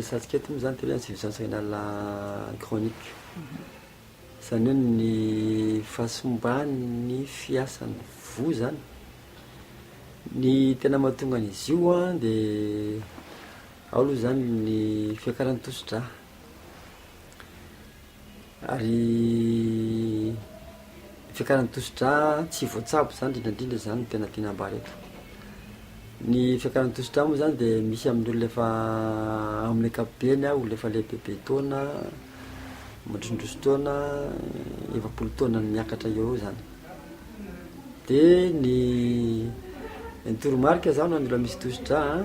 resantsika eto moa zany tena civilisation la chronique zany hoe ny fahasombany fiasany vo zany ny tena mahatonga an'izy io a de ao aloha zany ny fiakaran'ny tosi-dra ary fiakaran'ny tosi-dra tsy voatsabo zany indrindra zany tena tianambary eto. Ny fiakaran'ny tosi-dra moa zany de misy amin'olo lefa amin'ny ankapobeny a olo efa lehibebe taona mandrosondroso taona efapolo taona ny miakatra eo zany de ny toromarika zany an'olo misy tosi-dra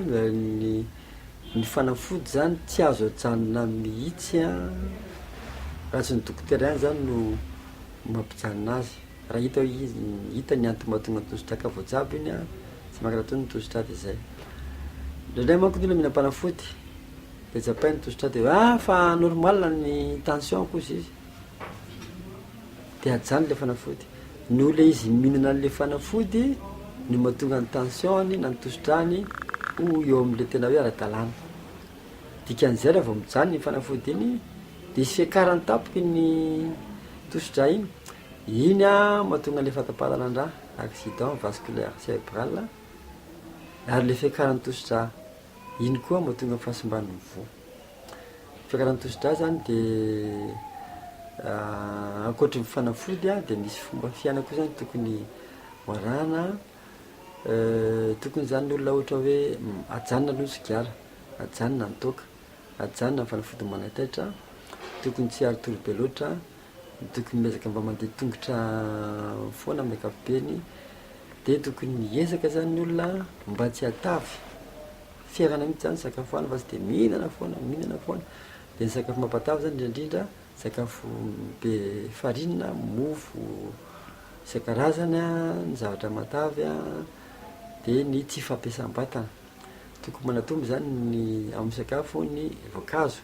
ny fanafody zany tsy azo ajanona mihitsy a raha tsy ny dokotera ihany zany no mampijanona azy raha hita hoe izy hita ny antony mahatonga ny tosi-dra ka voatsabo iny a tsy mankaraha ny tosi-dra de zay ndraindray manko ny olona mihina-panafody de japainy tosi-dra de fa normal ny tension kosa izy de ajano le fanafody no le izy mihinana an'le fanafody no mahatonga ny tensiony na ny tosi-drany ho eo am'le tena hoe ara-dalàna dikan'izay raha vao mijano ny fanafody iny de isy fiakarany tapoky ny tosi-dra iny a mahatonga le fahataparanandraha accident vasculaire cérébral ary le fiakaran'ny tosi-dra iny koa mahatonga fahasomban'ny vo. Fiakaran'ny tosi-dra zany de ankoatry ny fanafody a de misy fomba fiaina koa zany tokony hoarana tokony zany olona ohatra hoe ajanona aloha sigara ajanona ny toaka ajanona ny fanafody manataitra tokony tsy ary toro be loatra tokony miezaka mba mandeha tongotra foana amin'ny ankapobeny de tokony miezaka zany ny olona mba tsy hatavy fiarana mihitsy zany sakafoana fa tsy de mihinana foana de ny sakafo mampatavy zany indrindra sakafo be farinina mofo isan-karazany a ny zavatra matavy a de ny tsy fampiasam-batana tokony manatombo zany ny amin'ny sakafo ny voankazo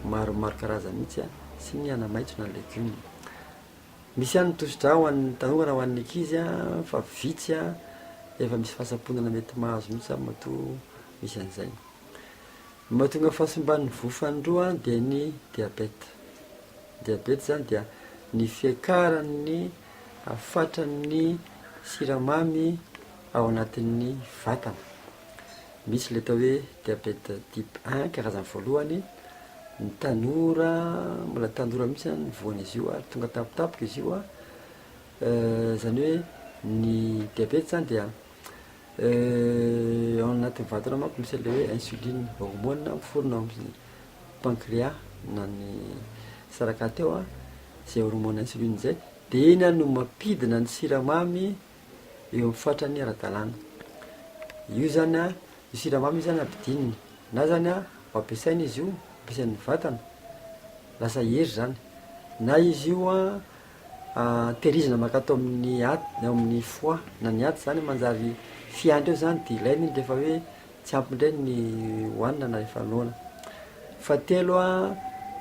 maromaro karazany mihitsy a sy ny ana-maitso na legioma. Misy ihany ny tosi-dra ho an'ny tanora ho an'ny ankizy a fa vitsy a efa misy fahasaponana mety mahazo mihitsy a matoa misy an'izay. Mahatonga fahasomban'ny vo fanindroa de ny diabeta zany dia ny fiakaran'ny afatran'ny siramamy ao anatin'ny vatana. Misy le atao hoe diabeta type 1 karazany voalohany ny tanora mbola tanora mihitsy ny voan'izy io ary tonga tampotampoka izy io a zany hoe ny diabeta zany dia ao anatin'ny vatana manko misy le hoe insuline hormone miforona amin'ny pancréas na ny saraka teo a zay hormone insuline zay de iny a no mampidina ny siramamy eo amin'ny fatrany ara-dalàna. Io zany a io siramamy io zany ampidininy na zany a ampiasaina izy io ampiasain'ny vatana lasa hery zany na izy io a tehirizina makatao amin'ny aty amin'ny foie na ny aty zany manjary fiandry eo zany de ilainy iny rehefa hoe tsy ampy indray ny hoanina na rehefa noana. Fahatelo a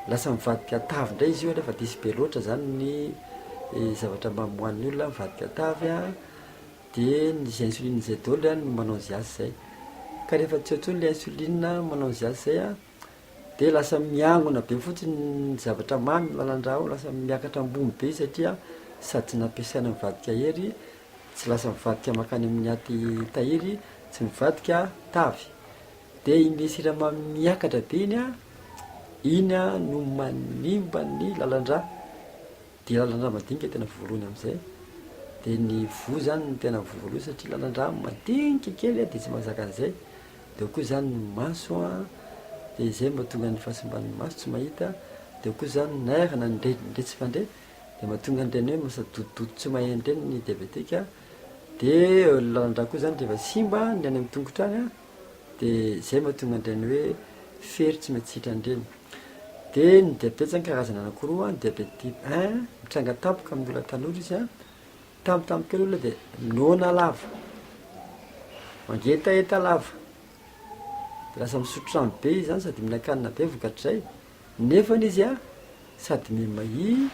lasa mivadika tavy indray izy io rehefa disy be loatra zany ny zavatra mamoan'ny olona mivadika tavy a de ny zay insuline zay daholo a no manao an'izay azy zay ka rehefa tsy ohatrony le insuline manao an'izay azy zay a de lasa miangona be fotsiny ny zavatra mamy lalan-drà ao lasa miakatra ambony be satria sady tsy nampiasaina mivadika hery tsy lasa mivadika makany amin'ny aty tahiry tsy mivadika tavy de iny siramamy miakatra be iny a no manimba ny lalan-drà de lalan-drà madinika tena voalohany amin'izay de ny vo zany ny tena voalohany satria lalan-drà madinika kely a de tsy mahazaka an'izay de koa zany ny maso a de zay mahatonga ny fahasomban'ny maso tsy mahita de koa zany nair na ndre tsy fandre de mahatonga an'ireny hoe masadododo tsy mahay-dreny ny diabetika de lalan-drà koa zany rehefa simba ny any amin'ny tongotra any a de zay mahatonga an'ireny hoe fery tsy mety sitrandreny. De ny diabeta zany karazana anankiroa ny diabeta type 1 mitranga tampoka amin'ny olona tanora izy a tampotampoka ely olona de nona lava mangetaeta lava de lasa misotro rano be izy zany sady mihinan-kanina be vokatr'izay nefany izy a sady mimahia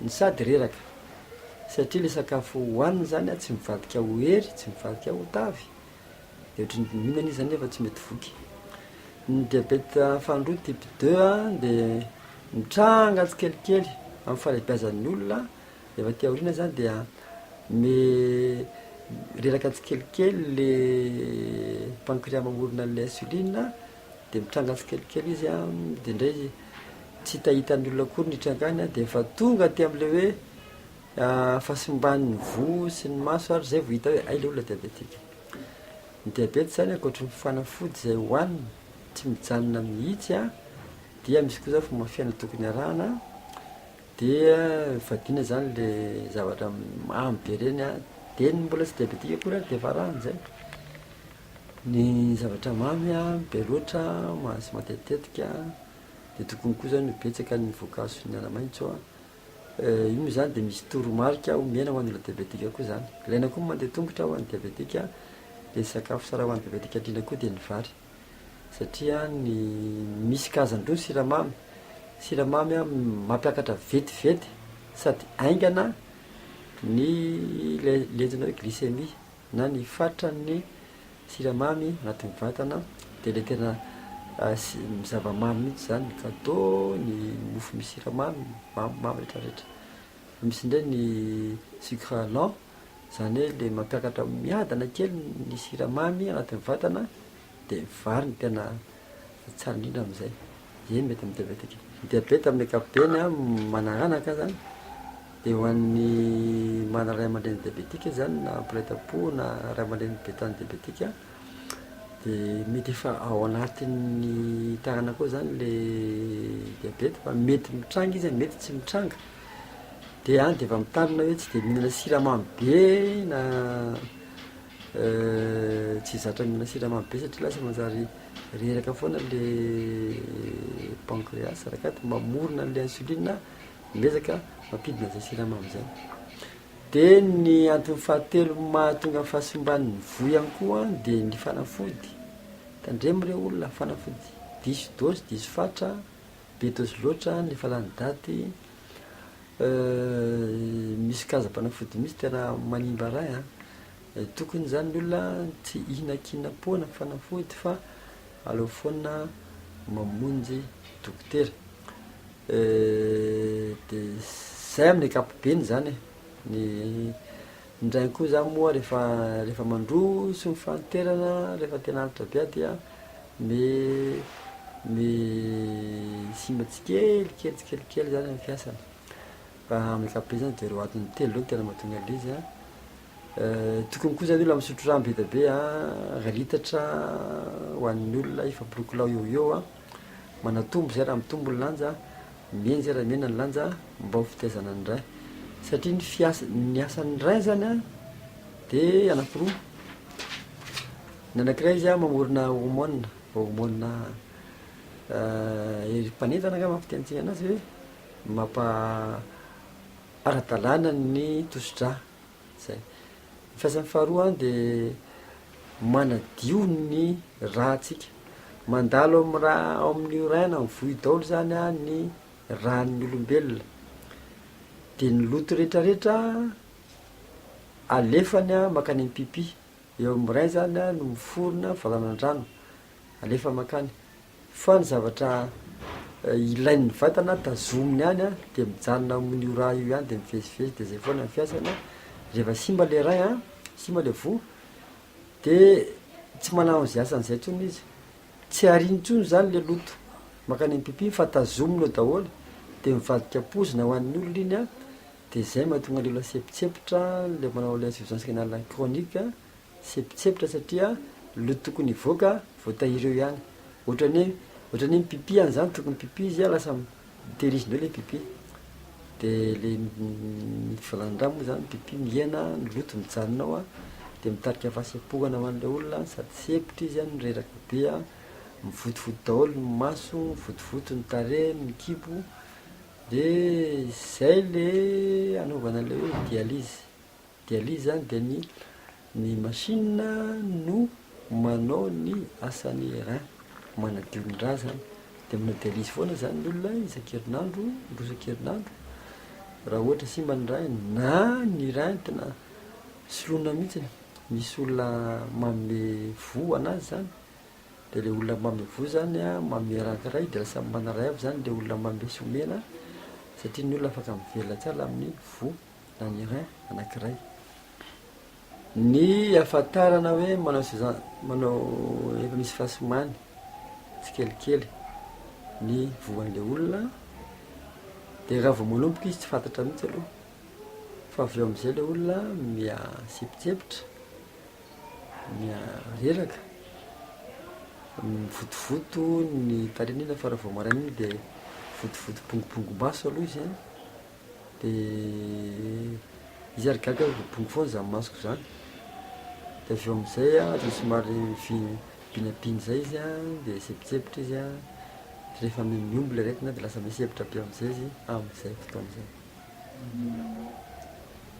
ny sady reraka satria le sakafo hohaniny zany a tsy mivadika ho hery tsy mivadika ho tavy de ohatrany mihinana izy zany nefa tsy mety voky ny diabeta fandroa type 2 a de mitranga tsy kelikely amin'ny falebiazan'ny olona efa tiaoriana zany dia me reraka tsy kelikely le pancréas mamorona an'le insuline de mitranga tsy kelikely izy a de ndray tsy hitahitan'ny olona akory nitrangany a de efa tonga aty am'le hoe fahasimban'ny vo sy ny maso ary zay vo hita hoe ay le olona diabetika. Ny diabety zany ankoatry ny fanafody zay hohanina tsy mijanona mihitsy a dia misy koa zany fomba fiaina tokony arahana dia vadina zany le zavatra mamy be reny a de ny mbola tsy diabetika akory ary de efa arahany zay ny zavatra mamy a be loatra mahasy matetetika de tokony koa zany betsaka ny voankazo sy ny anamaitso a io moa zany de misy toromarika omena ho an'ny olona diabetika koa zany ilaina koa mandeha tongotra ho an'ny diabetika de sakafo tsara ho an'ny diabetika indrindra koa de ny vary satria ny misy kazandroa ny siramamy a mampiakatra vetivety sady aingana ny lejina hoe glycémie na ny fatran'ny siramamy anatin'ny vatana de le tena zava-mamy mihitsy zany ny gâteau ny mofo misy siramamy mamy rehetrarehetra misy indray ny sucre lent zany hoe le mampiakatra miadana kely ny siramamy anatin'ny vatana de vary ny tena tsara indrindra am'izay ze mety amin'ny diabetika ny diabeta amin'ny ankapobeny a manananaka zany de ho an'ny mana ray aman-dreny diabetika zany na mpiray-tam-po na ray aman-dreny betany diabetika de mety efa ao anatin'ny tanana koa zany le diabeta fa mety mitranga izy mety tsy mitranga de any de efa mitanina hoe tsy de mihinana siramamy be na tsy zatra mihina siramamy be satria lasa manjary reraka foana le pancréas arakaty mamorona an'le insuline miezaka mampidina zay siramamy zay de ny antony fahatelo mahatonga ny fahasimban'ny vo ihany koa de ny fanafody tandremo reo olona fanafody diso dosy diso fatra be dosy loatra nefa lany daty misy kaza-panafody misy tena manimba ray a tokony zany ny olona tsy ihinakinam-poana fanafody fa aleo foana mamonjy dokotera de zay amin'ny ankapobeny zany ny ndrainy koa za moa rehefa mandroso ny fanterana rehefa tena alitra be a dia me simba tsikelikely tsikelikely zany amin'ny fiasana fa amin'ny ankapobeny zany de reo atin'ny telo reo tena mahatonga an'le izy a tokony koa zany olona misotro rano be da be a ray litatra ho an'ny olona ifapolokilao eo eo a manatombo zay raha mitombo ny lanja meny zay raha mena ny lanja mba ho fitaizana ny ray satria ny asan'ny ray zany a de anakiroa ny anakiray izy a mamorona hormona erim-panentana nga mampitiantsina anazy hoe mampa ara-dalàna ny tosi-dra zay ny fiasan'ny faharoa de manadio ny rahatsika mandalo amin'ny raha ao amin'io raina mivoy daolo zany a ny rahan'ny olombelona de ny loto rehetrarehetra alefany a makany amin'ny pipi eo amin'ny ray zany a no miforona valanan-drano alefa makany fa ny zavatra ilain'ny vatana tazominy any a de mijanona amin'io raha io ihany de mivezivezy de zay foana ny fiasana rehefa simba le ray a simba le vo de tsy manao an'izay asan'izay tsony izy tsy ariny tsony zany le loto makany amin'ny pipi fa tazominy eo daholo de mivadika pozina ho an'ny olona iny a de zay mahatonga le olona sepitsepitra le manao le insuffisance rénale chronique sepitsepitra satria loto tokony hivoaka voatahiry eo ihany ohatrany hoe pipi any zany tokony pipi izy a lasa mitehirizina eo le pipi de le fivalan'ny-dra moa zany pipi miena ny loto mijanona ao a de mitarika fahasepohana ho an'le olona sady sepitra izy a ny reraka be a mivotovody daholo ny maso mivotovoto ny tarehy ny kibo de zay le anaovana le hoe dialyse zany de ny machine no manao ny asan'ny rein manadio ny raha zany de manao dialyse foana zany ny olona isan-kerinandro rosan-kerinandro raha ohatra simba ny ray na ny rein tena solona mihitsy misy olona manome vo anazy zany de le olona mamy vo zany a mamy rankiray de lasa manaray avy zany le olona mamy somena satria ny olona afaka mivela tsara amin'ny vo na ny rein anankiray. Ny afantarana hoe manao efa misy fahasomany tsy kelikely ny voan'le olona de raha vao manomboka izy tsy fantatra mihitsy aloha fa avy eo am'izay le olona miatsepitsepitra miareraka mivotovoto ny tarenina fa raha vao maraina iny de votovoto bongombongo-maso aloha izy a de izy ary gaga bongo foana zany masoko zany de avy eo am'izay a de somary binabiny zay izy a de tsepitsepitra izy a de rehefa miomby le retina de lasa misepitra be am'izay izy am'izay fotoan'izay.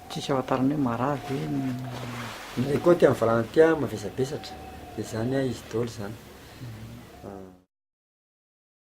Tsisy afantarany hoe marary ny koa ty am'valana ty a mavesabesatra de zany a izy daholo zany.